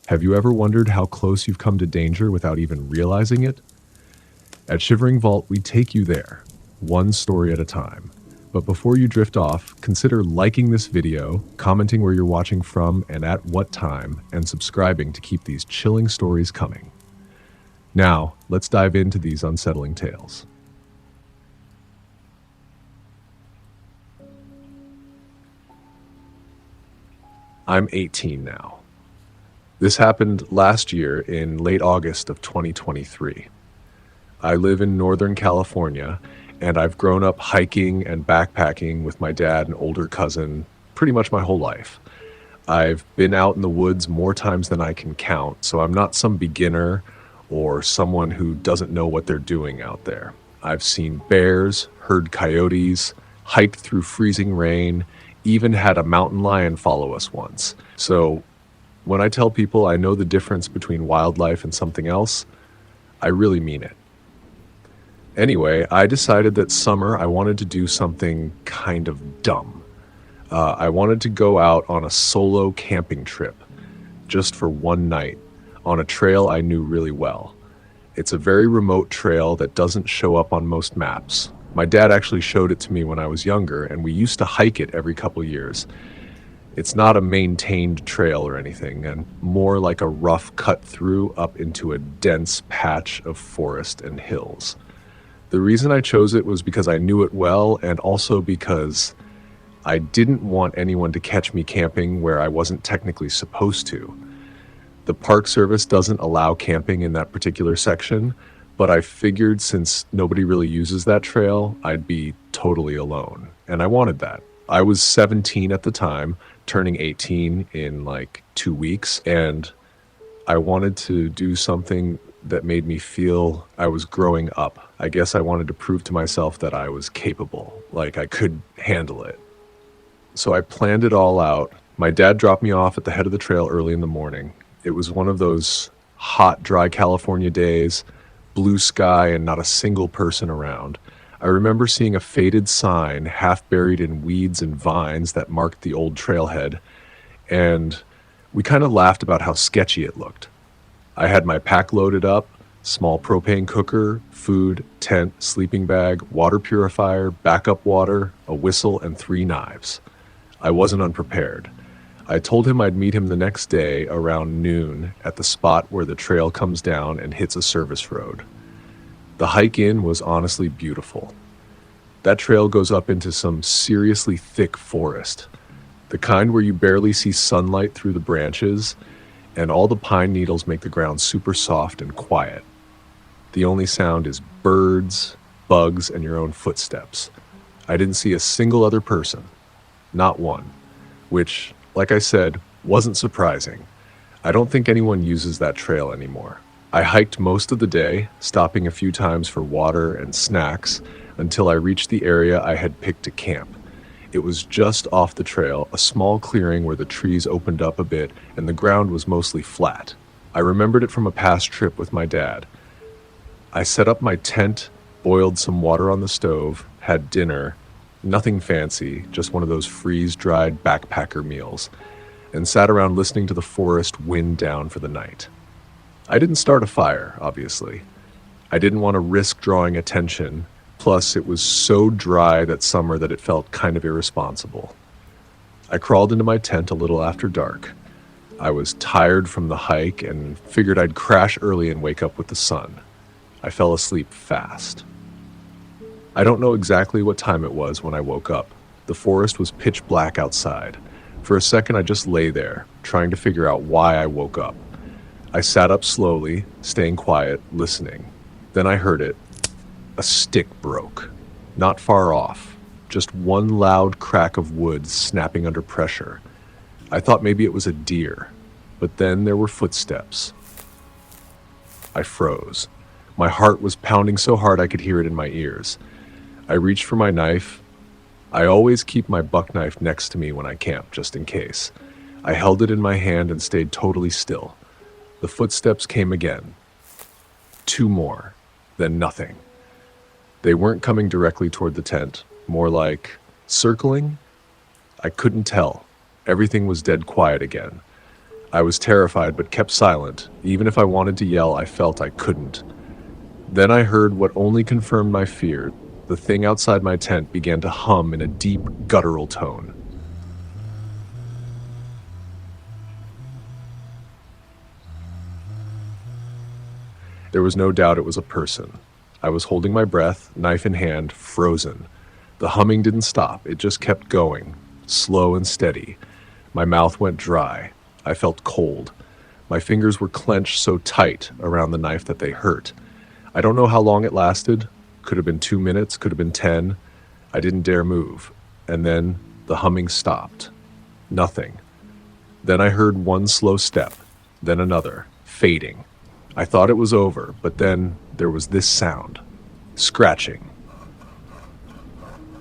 Have you ever wondered how close you've come to danger without even realizing it? At Shivering Vault, we take you there, one story at a time. But before you drift off, consider liking this video, commenting where you're watching from and at what time, and subscribing to keep these chilling stories coming. Now, let's dive into these unsettling tales. I'm 18 now. This happened last year in late August of 2023. I live in Northern California, and I've grown up hiking and backpacking with my dad and older cousin pretty much my whole life. I've been out in the woods more times than I can count, so I'm not some beginner or someone who doesn't know what they're doing out there. I've seen bears, heard coyotes, hiked through freezing rain, even had a mountain lion follow us once. So when I tell people I know the difference between wildlife and something else, I really mean it. Anyway, I decided that summer I wanted to do something kind of dumb. I wanted to go out on a solo camping trip, just for one night, on a trail I knew really well. It's a very remote trail that doesn't show up on most maps. My dad actually showed it to me when I was younger, and we used to hike it every couple years. It's not a maintained trail or anything, and more like a rough cut through up into a dense patch of forest and hills. The reason I chose it was because I knew it well, and also because I didn't want anyone to catch me camping where I wasn't technically supposed to. The Park Service doesn't allow camping in that particular section, but I figured since nobody really uses that trail, I'd be totally alone, and I wanted that. I was 17 at the time, turning 18 in like 2 weeks, and I wanted to do something that made me feel I was growing up. I guess I wanted to prove to myself that I was capable, like I could handle it. So I planned it all out. My dad dropped me off at the head of the trail early in the morning. It was one of those hot, dry California days, blue sky and not a single person around. I remember seeing a faded sign half buried in weeds and vines that marked the old trailhead, and we kind of laughed about how sketchy it looked. I had my pack loaded up, small propane cooker, food, tent, sleeping bag, water purifier, backup water, a whistle, and 3 knives. I wasn't unprepared. I told him I'd meet him the next day around noon at the spot where the trail comes down and hits a service road. The hike in was honestly beautiful. That trail goes up into some seriously thick forest, the kind where you barely see sunlight through the branches, and all the pine needles make the ground super soft and quiet. The only sound is birds, bugs, and your own footsteps. I didn't see a single other person, not one, which, like I said, wasn't surprising. I don't think anyone uses that trail anymore. I hiked most of the day, stopping a few times for water and snacks until I reached the area I had picked to camp. It was just off the trail, a small clearing where the trees opened up a bit and the ground was mostly flat. I remembered it from a past trip with my dad. I set up my tent, boiled some water on the stove, had dinner, nothing fancy, just one of those freeze-dried backpacker meals, and sat around listening to the forest wind down for the night. I didn't start a fire, obviously. I didn't want to risk drawing attention. Plus, it was so dry that summer that it felt kind of irresponsible. I crawled into my tent a little after dark. I was tired from the hike and figured I'd crash early and wake up with the sun. I fell asleep fast. I don't know exactly what time it was when I woke up. The forest was pitch black outside. For a second, I just lay there, trying to figure out why I woke up. I sat up slowly, staying quiet, listening. Then I heard it. A stick broke, not far off, just one loud crack of wood snapping under pressure. I thought maybe it was a deer, but then there were footsteps. I froze. My heart was pounding so hard I could hear it in my ears. I reached for my knife. I always keep my buck knife next to me when I camp, just in case. I held it in my hand and stayed totally still. The footsteps came again. 2 more, then nothing. They weren't coming directly toward the tent, more like circling. I couldn't tell. Everything was dead quiet again. I was terrified but kept silent. Even if I wanted to yell, I felt I couldn't. Then I heard what only confirmed my fear. The thing outside my tent began to hum in a deep, guttural tone. There was no doubt it was a person. I was holding my breath, knife in hand, frozen. The humming didn't stop, it just kept going, slow and steady. My mouth went dry. I felt cold. My fingers were clenched so tight around the knife that they hurt. I don't know how long it lasted. Could have been 2 minutes, could have been 10. I didn't dare move. And then the humming stopped. Nothing. Then I heard one slow step, then another, fading. I thought it was over, but then there was this sound. Scratching.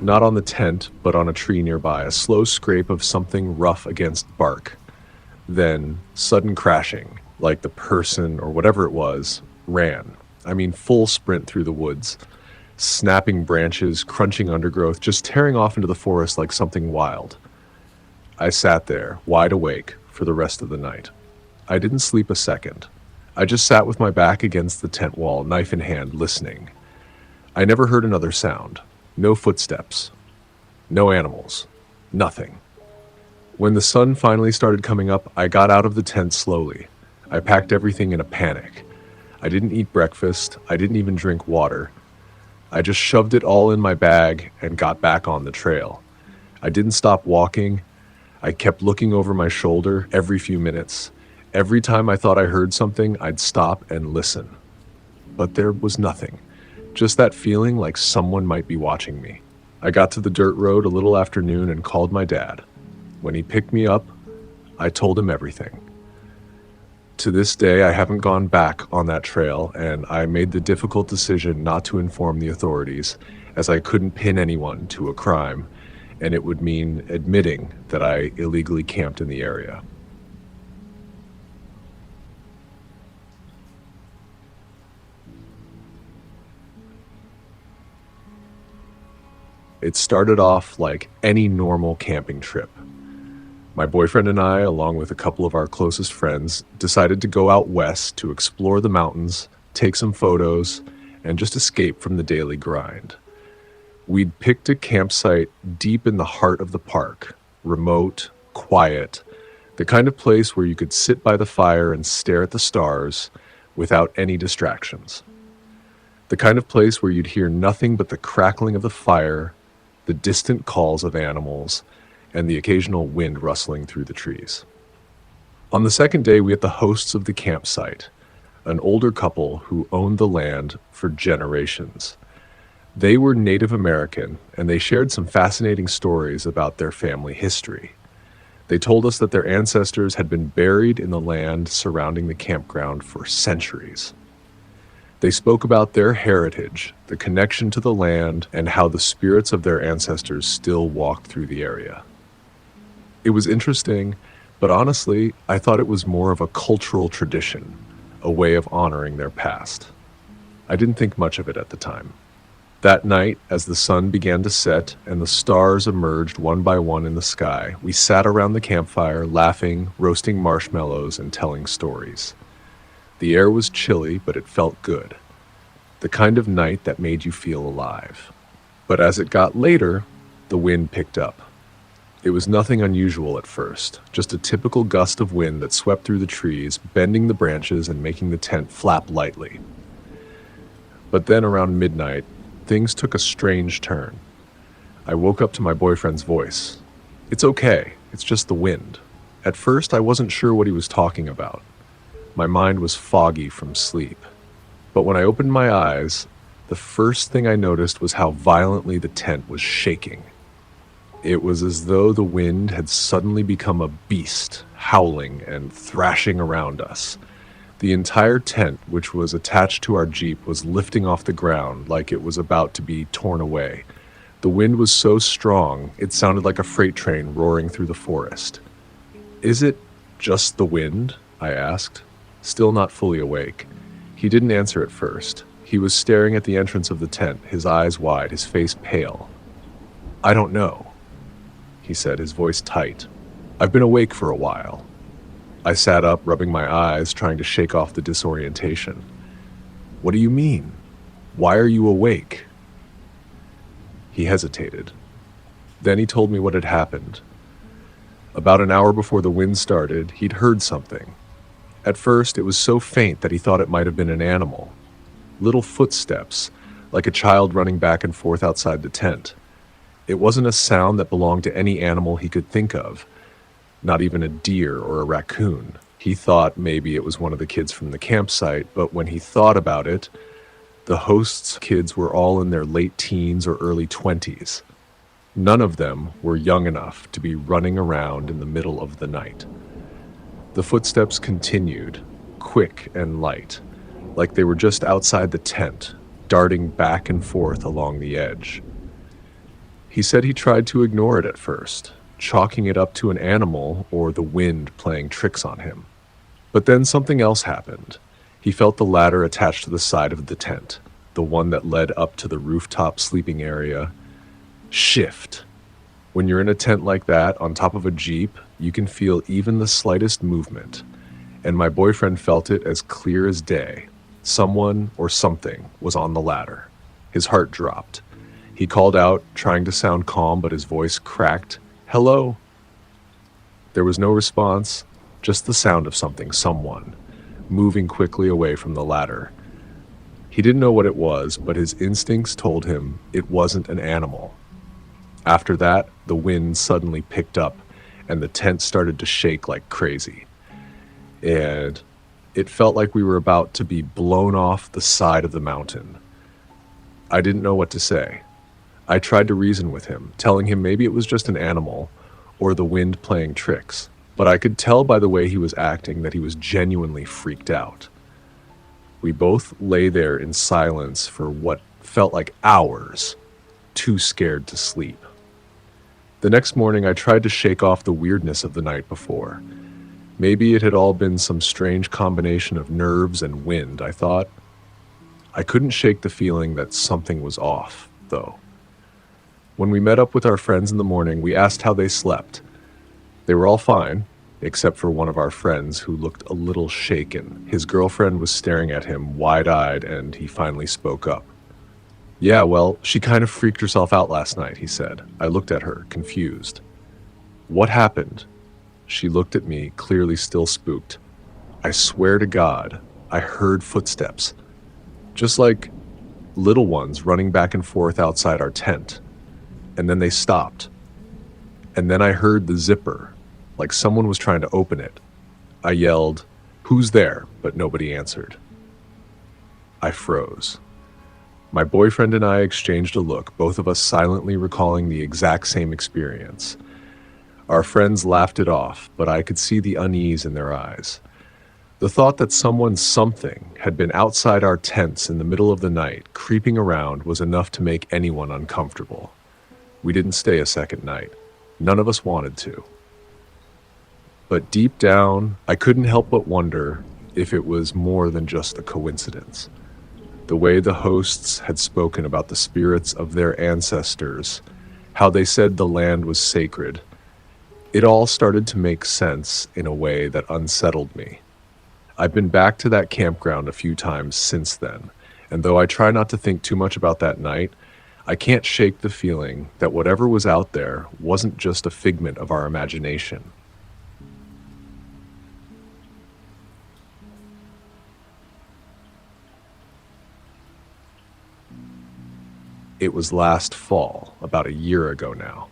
Not on the tent, but on a tree nearby, a slow scrape of something rough against bark. Then, sudden crashing, like the person, or whatever it was, ran. I mean, full sprint through the woods. Snapping branches, crunching undergrowth, just tearing off into the forest like something wild. I sat there, wide awake, for the rest of the night. I didn't sleep a second. I just sat with my back against the tent wall, knife in hand, listening. I never heard another sound. No footsteps. No animals. Nothing. When the sun finally started coming up, I got out of the tent slowly. I packed everything in a panic. I didn't eat breakfast. I didn't even drink water. I just shoved it all in my bag and got back on the trail. I didn't stop walking. I kept looking over my shoulder every few minutes. Every time I thought I heard something, I'd stop and listen. But there was nothing. Just that feeling like someone might be watching me. I got to the dirt road a little after noon and called my dad. When he picked me up, I told him everything. To this day, I haven't gone back on that trail, and I made the difficult decision not to inform the authorities, as I couldn't pin anyone to a crime, and it would mean admitting that I illegally camped in the area. It started off like any normal camping trip. My boyfriend and I, along with a couple of our closest friends, decided to go out west to explore the mountains, take some photos, and just escape from the daily grind. We'd picked a campsite deep in the heart of the park, remote, quiet, the kind of place where you could sit by the fire and stare at the stars without any distractions. The kind of place where you'd hear nothing but the crackling of the fire, the distant calls of animals, and the occasional wind rustling through the trees. On the second day, we had the hosts of the campsite, an older couple who owned the land for generations. They were Native American, and they shared some fascinating stories about their family history. They told us that their ancestors had been buried in the land surrounding the campground for centuries. They spoke about their heritage, the connection to the land, and how the spirits of their ancestors still walked through the area. It was interesting, but honestly, I thought it was more of a cultural tradition, a way of honoring their past. I didn't think much of it at the time. That night, as the sun began to set and the stars emerged one by one in the sky, we sat around the campfire, laughing, roasting marshmallows, and telling stories. The air was chilly, but it felt good. The kind of night that made you feel alive. But as it got later, the wind picked up. It was nothing unusual at first, just a typical gust of wind that swept through the trees, bending the branches and making the tent flap lightly. But then around midnight, things took a strange turn. I woke up to my boyfriend's voice. "It's okay, it's just the wind." At first, I wasn't sure what he was talking about. My mind was foggy from sleep. But when I opened my eyes, the first thing I noticed was how violently the tent was shaking. It was as though the wind had suddenly become a beast, howling and thrashing around us. The entire tent, which was attached to our Jeep, was lifting off the ground like it was about to be torn away. The wind was so strong, it sounded like a freight train roaring through the forest. "Is it just the wind?" I asked, still not fully awake. He didn't answer at first. He was staring at the entrance of the tent, his eyes wide, his face pale. "I don't know," he said, his voice tight. "I've been awake for a while." I sat up, rubbing my eyes, trying to shake off the disorientation. "What do you mean? Why are you awake?" He hesitated. Then he told me what had happened. About an hour before the wind started, he'd heard something. At first, it was so faint that he thought it might have been an animal. Little footsteps, like a child running back and forth outside the tent. It wasn't a sound that belonged to any animal he could think of, not even a deer or a raccoon. He thought maybe it was one of the kids from the campsite, but when he thought about it, the host's kids were all in their late teens or early 20s. None of them were young enough to be running around in the middle of the night. The footsteps continued, quick and light, like they were just outside the tent, darting back and forth along the edge. He said he tried to ignore it at first, chalking it up to an animal or the wind playing tricks on him. But then something else happened. He felt the ladder attached to the side of the tent, the one that led up to the rooftop sleeping area, shift. When you're in a tent like that, on top of a Jeep, you can feel even the slightest movement. And my boyfriend felt it as clear as day. Someone or something was on the ladder. His heart dropped. He called out, trying to sound calm, but his voice cracked. "Hello?" There was no response, just the sound of someone, moving quickly away from the ladder. He didn't know what it was, but his instincts told him it wasn't an animal. After that, the wind suddenly picked up, and the tent started to shake like crazy. And it felt like we were about to be blown off the side of the mountain. I didn't know what to say. I tried to reason with him, telling him maybe it was just an animal or the wind playing tricks, but I could tell by the way he was acting that he was genuinely freaked out. We both lay there in silence for what felt like hours, too scared to sleep. The next morning, I tried to shake off the weirdness of the night before. Maybe it had all been some strange combination of nerves and wind, I thought. I couldn't shake the feeling that something was off, though. When we met up with our friends in the morning, we asked how they slept. They were all fine, except for one of our friends who looked a little shaken. His girlfriend was staring at him wide-eyed, and he finally spoke up. "Yeah, well, she kind of freaked herself out last night," he said. I looked at her, confused. "What happened?" She looked at me, clearly still spooked. "I swear to God, I heard footsteps. Just like little ones running back and forth outside our tent. And then they stopped. And then I heard the zipper, like someone was trying to open it. I yelled, 'Who's there?' but nobody answered." I froze. My boyfriend and I exchanged a look, both of us silently recalling the exact same experience. Our friends laughed it off, but I could see the unease in their eyes. The thought that something had been outside our tents in the middle of the night, creeping around, was enough to make anyone uncomfortable. We didn't stay a second night. None of us wanted to. But deep down, I couldn't help but wonder if it was more than just a coincidence. The way the hosts had spoken about the spirits of their ancestors, how they said the land was sacred, it all started to make sense in a way that unsettled me. I've been back to that campground a few times since then, and though I try not to think too much about that night, I can't shake the feeling that whatever was out there wasn't just a figment of our imagination. It was last fall, about a year ago now.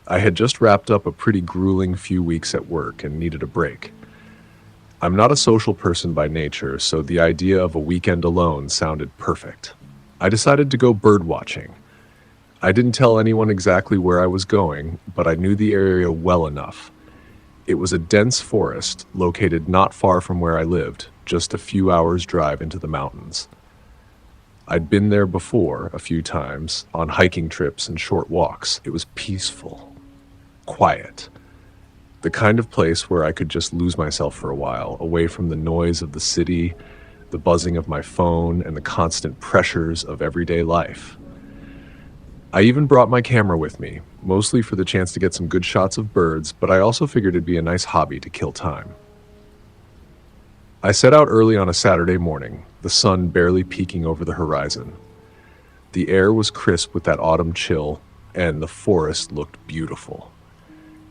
I had just wrapped up a pretty grueling few weeks at work and needed a break. I'm not a social person by nature, so the idea of a weekend alone sounded perfect. I decided to go bird watching. I didn't tell anyone exactly where I was going, but I knew the area well enough. It was a dense forest located not far from where I lived, just a few hours' drive into the mountains. I'd been there before a few times, on hiking trips and short walks. It was peaceful, quiet, the kind of place where I could just lose myself for a while, away from the noise of the city, the buzzing of my phone, and the constant pressures of everyday life. I even brought my camera with me, mostly for the chance to get some good shots of birds, but I also figured it'd be a nice hobby to kill time. I set out early on a Saturday morning, the sun barely peeking over the horizon. The air was crisp with that autumn chill, and the forest looked beautiful.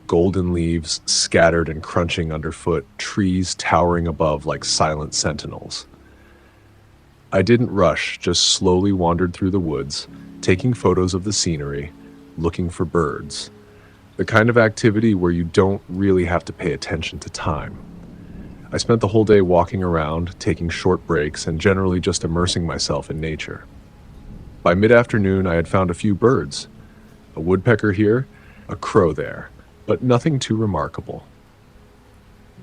Golden leaves scattered and crunching underfoot, trees towering above like silent sentinels. I didn't rush, just slowly wandered through the woods, taking photos of the scenery, looking for birds. The kind of activity where you don't really have to pay attention to time. I spent the whole day walking around, taking short breaks, and generally just immersing myself in nature. By mid-afternoon, I had found a few birds. A woodpecker here, a crow there, but nothing too remarkable.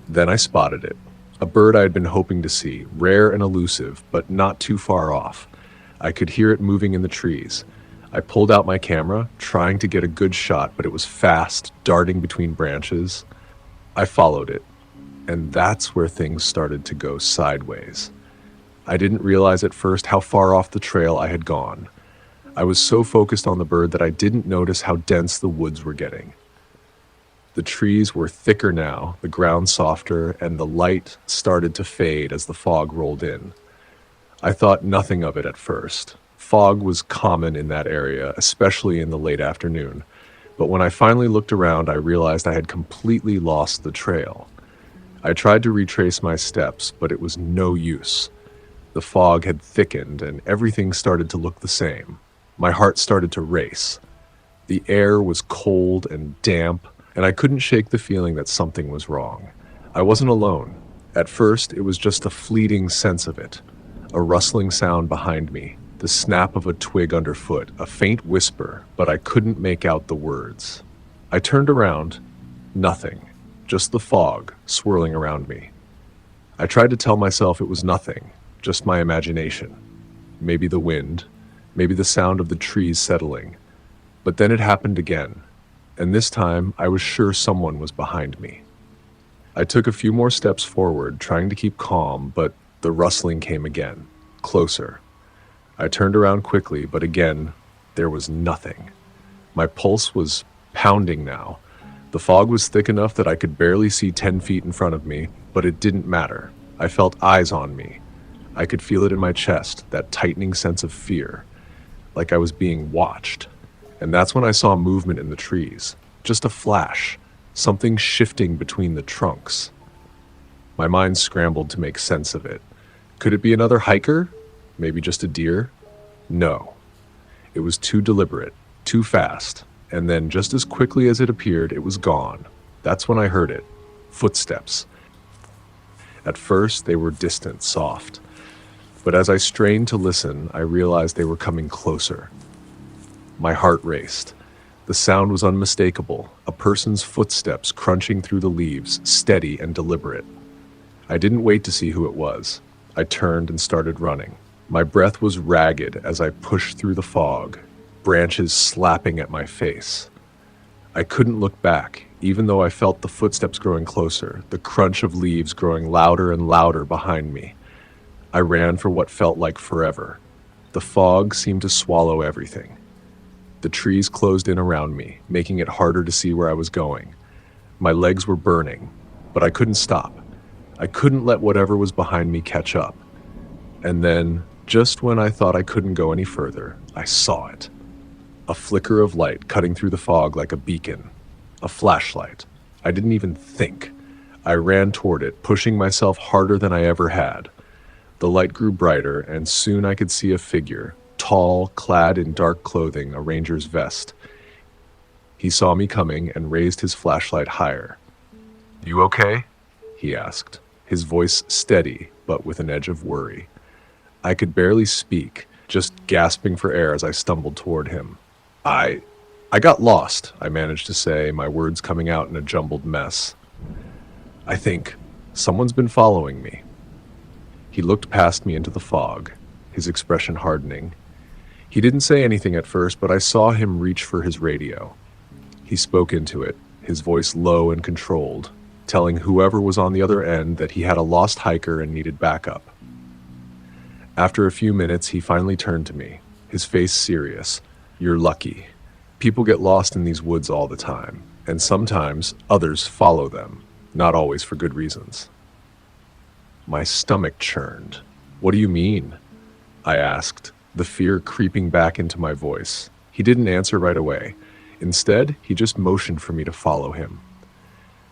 Then I spotted it. A bird I had been hoping to see, rare and elusive, but not too far off. I could hear it moving in the trees. I pulled out my camera, trying to get a good shot, but it was fast, darting between branches. I followed it, and that's where things started to go sideways. I didn't realize at first how far off the trail I had gone. I was so focused on the bird that I didn't notice how dense the woods were getting. The trees were thicker now, the ground softer, and the light started to fade as the fog rolled in. I thought nothing of it at first. Fog was common in that area, especially in the late afternoon. But when I finally looked around, I realized I had completely lost the trail. I tried to retrace my steps, but it was no use. The fog had thickened, and everything started to look the same. My heart started to race. The air was cold and damp, and I couldn't shake the feeling that something was wrong. I wasn't alone. At first, it was just a fleeting sense of it. A rustling sound behind me, the snap of a twig underfoot, a faint whisper, but I couldn't make out the words. I turned around. Nothing. Just the fog swirling around me. I tried to tell myself it was nothing, just my imagination. Maybe the wind, maybe the sound of the trees settling. But then it happened again. And this time, I was sure someone was behind me. I took a few more steps forward, trying to keep calm, but the rustling came again, closer. I turned around quickly, but again, there was nothing. My pulse was pounding now. The fog was thick enough that I could barely see 10 feet in front of me, but it didn't matter. I felt eyes on me. I could feel it in my chest, that tightening sense of fear, like I was being watched. And that's when I saw movement in the trees. Just a flash, something shifting between the trunks. My mind scrambled to make sense of it. Could it be another hiker? Maybe just a deer? No. It was too deliberate, too fast, and then just as quickly as it appeared, it was gone. That's when I heard it. Footsteps. At first, they were distant, soft. But as I strained to listen, I realized they were coming closer. My heart raced. The sound was unmistakable, a person's footsteps crunching through the leaves, steady and deliberate. I didn't wait to see who it was. I turned and started running. My breath was ragged as I pushed through the fog, branches slapping at my face. I couldn't look back, even though I felt the footsteps growing closer, the crunch of leaves growing louder and louder behind me. I ran for what felt like forever. The fog seemed to swallow everything. The trees closed in around me, making it harder to see where I was going. My legs were burning, but I couldn't stop. I couldn't let whatever was behind me catch up. And then, just when I thought I couldn't go any further, I saw it. A flicker of light cutting through the fog like a beacon. A flashlight. I didn't even think. I ran toward it, pushing myself harder than I ever had. The light grew brighter, and soon I could see a figure, tall, clad in dark clothing, a ranger's vest. He saw me coming and raised his flashlight higher. "You okay?" he asked, his voice steady, but with an edge of worry. I could barely speak, just gasping for air as I stumbled toward him. I got lost," I managed to say, my words coming out in a jumbled mess. "I think someone's been following me." He looked past me into the fog, his expression hardening. He didn't say anything at first, but I saw him reach for his radio. He spoke into it, his voice low and controlled, telling whoever was on the other end that he had a lost hiker and needed backup. After a few minutes, he finally turned to me, his face serious. You're lucky. People get lost in these woods all the time, and sometimes others follow them, not always for good reasons. My stomach churned. What do you mean? I asked, the fear creeping back into my voice. He didn't answer right away. Instead, he just motioned for me to follow him.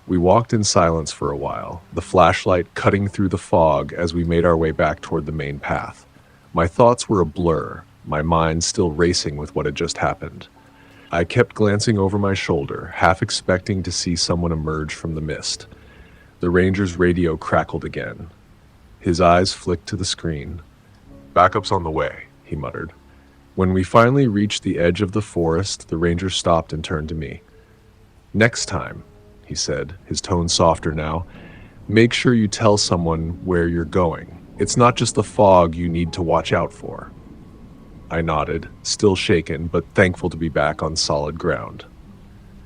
We walked in silence for a while, the flashlight cutting through the fog as we made our way back toward the main path. My thoughts were a blur, my mind still racing with what had just happened. I kept glancing over my shoulder, half expecting to see someone emerge from the mist. The ranger's radio crackled again. His eyes flicked to the screen. "Backup's on the way," he muttered. When we finally reached the edge of the forest, the ranger stopped and turned to me. "Next time," he said, his tone softer now, "make sure you tell someone where you're going. It's not just the fog you need to watch out for." I nodded, still shaken, but thankful to be back on solid ground.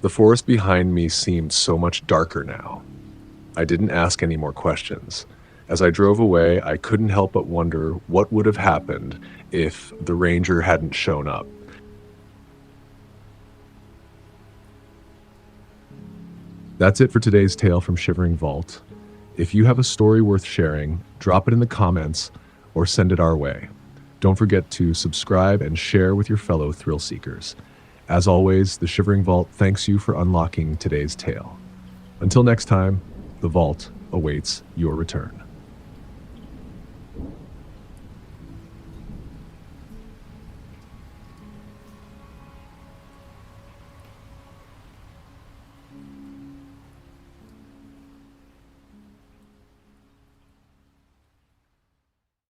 The forest behind me seemed so much darker now. I didn't ask any more questions. As I drove away, I couldn't help but wonder what would have happened if the ranger hadn't shown up. That's it for today's tale from Shivering Vault. If you have a story worth sharing, drop it in the comments or send it our way. Don't forget to subscribe and share with your fellow thrill seekers. As always, the Shivering Vault thanks you for unlocking today's tale. Until next time, the vault awaits your return.